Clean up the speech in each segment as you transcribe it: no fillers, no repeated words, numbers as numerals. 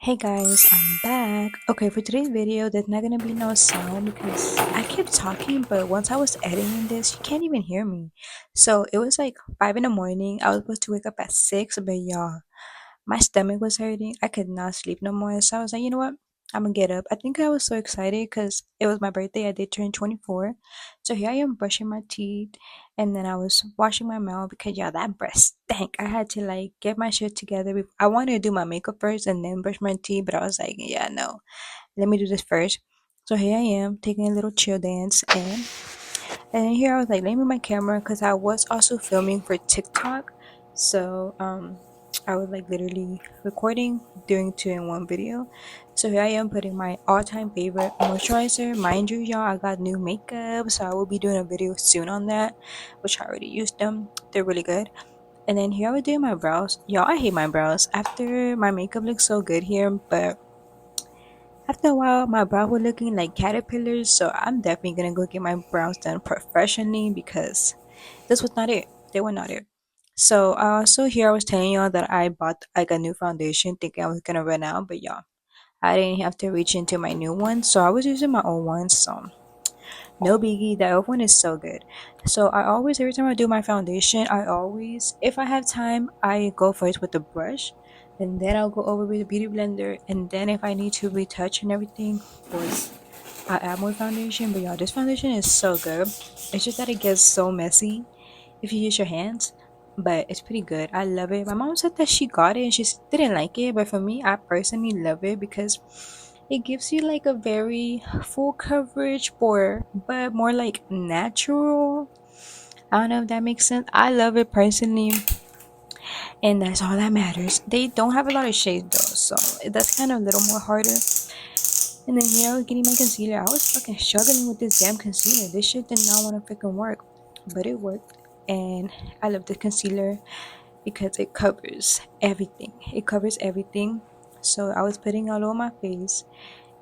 Hey guys, I'm back. Okay, for today's video, there's not gonna be no sound because I kept talking, but once I was editing this, you can't even hear me. So it was like 5 in the morning. I was supposed to wake up at 6, but y'all, my stomach was hurting. I could not sleep no more. So I was like, you know what? I'm gonna get up. I think I was so excited because it was my birthday. I did turn 24. So here I am brushing my teeth and then I was washing my mouth because yeah, that breath stank. I had to like get my shit together. I wanted to do my makeup first and then brush my teeth, but I was like, yeah, no, let me do this first. So here I am taking a little chill dance and here I was like, let me move my camera because I was also filming for TikTok. So I was like literally recording, doing two in one video. So here I am putting my all-time favorite moisturizer. Mind you, y'all, I got new makeup, so I will be doing a video soon on that, which I already used them. They're really good. And then here I was doing my brows. Y'all, I hate my brows. After my makeup looks so good here, but after a while, my brows were looking like caterpillars, so I'm definitely gonna go get my brows done professionally because this was not it. They were not it. So, here I was telling y'all that I bought like a new foundation, thinking I was gonna run out, but y'all, I didn't have to reach into my new one, so I was using my old one. So, no biggie. That old one is so good. So, I always, every time I do my foundation, I always, if I have time, I go first with the brush, and then I'll go over with the beauty blender, and then if I need to retouch and everything, of course, I add more foundation. But y'all, this foundation is so good. It's just that it gets so messy if you use your hands, but it's pretty good. I love it. My mom said that she got it and she didn't like it, but for me, I personally love it because it gives you like a very full coverage for, but more like natural. I don't know if that makes sense. I love it personally, and that's all that matters. They don't have a lot of shades though, so that's kind of a little more harder. And then here I was getting my concealer. I was fucking struggling with this damn concealer. This shit did not want to freaking work, but it worked. And I love the concealer because it covers everything. It covers everything. So I was putting all over my face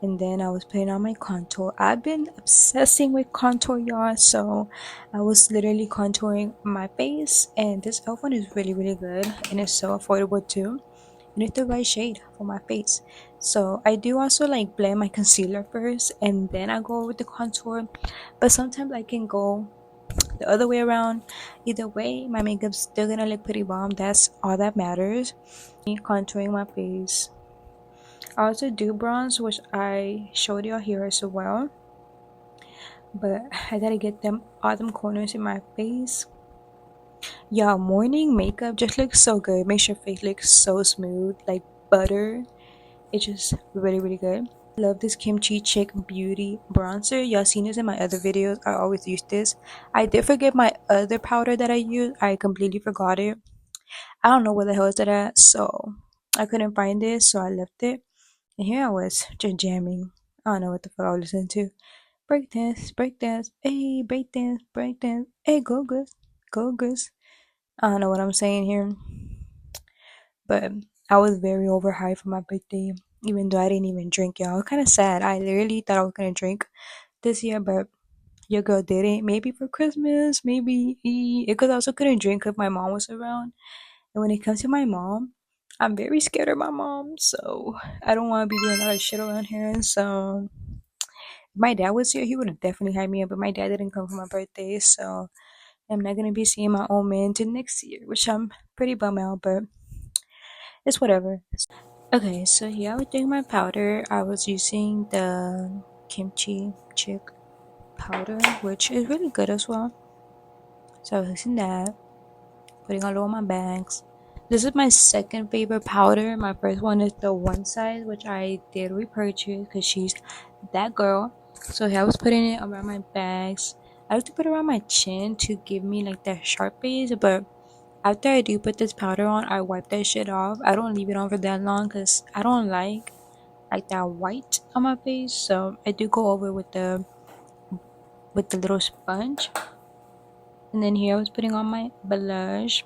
and then I was putting on my contour. I've been obsessing with contour, y'all. So I was literally contouring my face, and this elf one is really, really good and it's so affordable too. And it's the right shade for my face. So I do also like blend my concealer first and then I go with the contour. But sometimes I can go the other way around. Either way, my makeup's still gonna look pretty bomb. That's all that matters. Me contouring my face. I also do bronze, which I showed y'all here as well. But I gotta get them all them corners in my face. Y'all, morning makeup just looks so good. Makes your face look so smooth, like butter. It's just really, really good. I love this Kimchi Chick Beauty bronzer. Y'all seen this in my other videos. I always use this. I did forget my other powder that I use. I completely forgot it. I don't know where the hell is it at, so I couldn't find it, so I left it. And here I was just jamming. I don't know what the fuck I was listening to. Break dance, hey, break dance, hey, go goose. I don't know what I'm saying here, but I was very overhyped for my birthday, even though I didn't even drink, y'all. Kind of sad. I literally thought I was gonna drink this year, but your girl didn't. Maybe for Christmas, maybe because I also couldn't drink if my mom was around. And when it comes to my mom, I'm very scared of my mom, so I don't want to be doing a lot of shit around here. And so, if my dad was here, he would have definitely had me up, but my dad didn't come for my birthday, so I'm not gonna be seeing my old man till next year, which I'm pretty bummed out, but it's whatever. Okay, so here I was doing my powder. I was using the kimchi chick powder, which is really good as well. So I was using that, putting all over my bags. This is my second favorite powder. My first one is the one size, which I did repurchase because she's that girl. So here I was putting it around my bags. I like to put it around my chin to give me like that sharp base, but after I do put this powder on, I wipe that shit off. I don't leave it on for that long because I don't like that white on my face. So I do go over with the little sponge. And then here I was putting on my blush,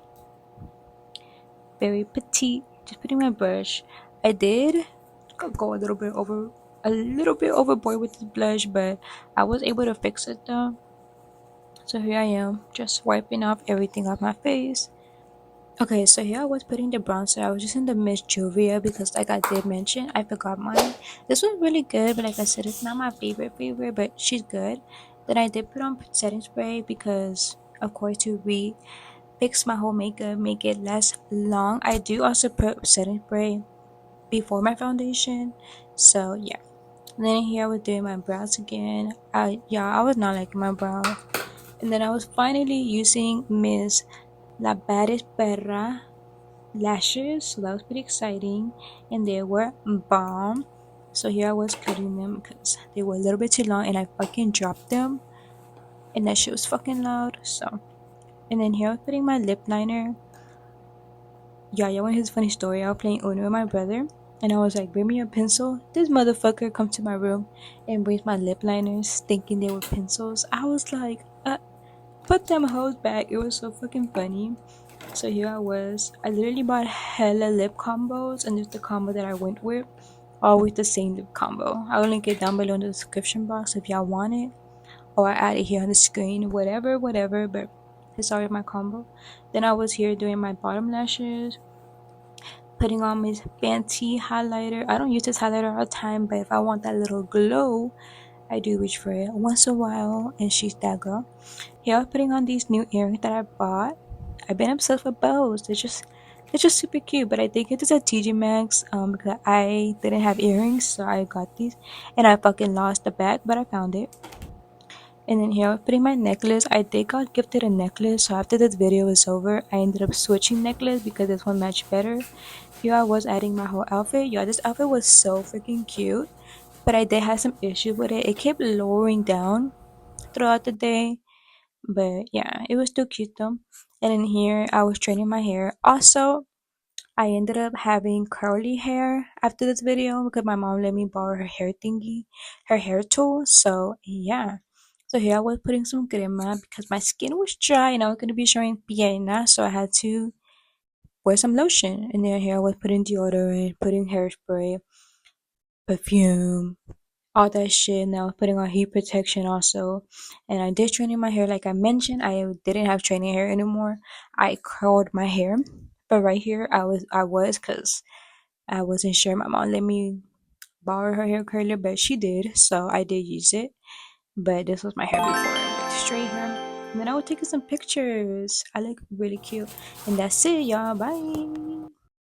very petite. Just putting my brush. I did go a little bit overboard with the blush, but I was able to fix it though. So here I am, just wiping off everything off my face. Okay, so here I was putting the bronzer. I was using the Miss Juvia because, like I did mention, I forgot mine. This was really good, but like I said, it's not my favorite, but she's good. Then I did put on setting spray because, of course, to fix my whole makeup, make it less long. I do also put setting spray before my foundation. So yeah. And then here I was doing my brows again. I was not liking my brows. And then I was finally using Miss La Baddest Perra lashes, so that was pretty exciting, and they were bomb. So here I was cutting them because they were a little bit too long, and I fucking dropped them, and that shit was fucking loud. So, and then here I was putting my lip liner. Yeah, y'all want his funny story? I was playing Uno with my brother, and I was like, "Bring me a pencil." This motherfucker come to my room and brings my lip liners, thinking they were pencils. I was like, put them hoes back. It was so fucking funny. So here I was. I literally bought hella lip combos, and this is the combo that I went with. Always the same lip combo. I will link it down below in the description box if y'all want it, or I add it here on the screen. Whatever. But it's already my combo. Then I was here doing my bottom lashes, putting on my fancy highlighter. I don't use this highlighter all the time, but if I want that little glow, I do reach for it once in a while, and she's that girl. Here I'm putting on these new earrings that I bought. I've been obsessed with bows. They're just super cute. But I think it is a TG Maxx because I didn't have earrings, so I got these, and I fucking lost the bag, but I found it. And then here I'm putting my necklace. I did got gifted a necklace, so after this video is over, I ended up switching necklace because this one matched better. Here I was adding my whole outfit. Yeah, this outfit was so freaking cute, but I did have some issues with it. It kept lowering down throughout the day, but yeah, it was still cute though. And in here, I was straightening my hair. Also, I ended up having curly hair after this video because my mom let me borrow her hair thingy, her hair tool. So yeah. So here I was putting some crema because my skin was dry and I was gonna be showing piena, so I had to wear some lotion. And then here I was putting deodorant, putting hairspray, perfume, all that shit. And I was putting on heat protection also. And I did training my hair like I mentioned. I didn't have training hair anymore. I curled my hair. But right here I was because I wasn't sure my mom let me borrow her hair curler, but she did, so I did use it. But this was my hair before, like straight hair. And then I was taking some pictures. I look really cute. And that's it, y'all. Bye.